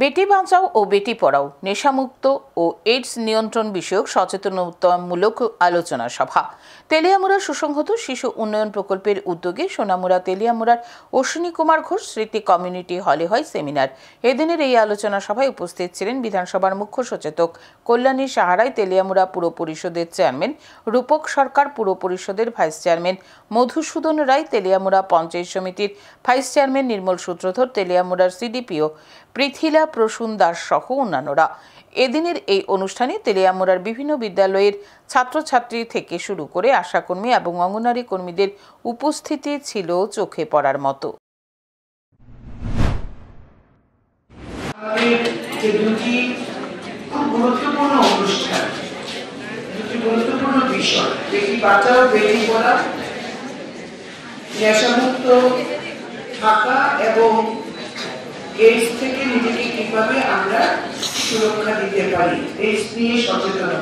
বেটি বাঁচাও ও বেটি পড়াও নেশামুক্ত ও AIDS নিয়ন্ত্রণ বিষয়ক সচেতনতামূলক আলোচনা সভা তেলিয়ামুড়া সুসংহত শিশু উন্নয়ন প্রকল্পের উদ্যোগে সোনামুড়া তেলিয়ামুড়ার অশ্বিনী কুমার ঘোষ স্মৃতি কমিউনিটি হলে হয় সেমিনার। এদিনের এই আলোচনা সভায় উপস্থিত ছিলেন বিধানসভার মুখ্য সচেতক কল্যাণী সাহারাই, তেলিয়ামুড়া পুর পরিষদের চেয়ারম্যান রূপক সরকার, পুর পরিষদের ভাইস চেয়ারম্যান মধুসূদন রায়, তেলিয়ামুড়া পঞ্চায়েত সমিতির ভাইস চেয়ারম্যান নির্মল সূত্রধর, তেলিয়ামুড়ার সিডিপিও পৃথিলা প্রসূন দাস সহ অন্যান্যরা। এদিনের এই অনুষ্ঠানে তেলিয়ামুড়ার বিভিন্ন বিদ্যালয়ের ছাত্রছাত্রী থেকে শুরু করে আশাকর্মী এবং অঙ্গনওয়াড়ি কর্মীদের উপস্থিতি ছিল চোখে পড়ার মতো। গুরুত্বপূর্ণ অনুষ্ঠান, দুটি গুরুত্বপূর্ণ বিষয়, বেটি বাঁচাও বেটি পড়াও, নেশামুক্ত থাকা এবং এইডস থেকে নিজেকে কিভাবে আমরা সুরক্ষা দিতে পারি, এইডস নিয়ে সচেতনতা।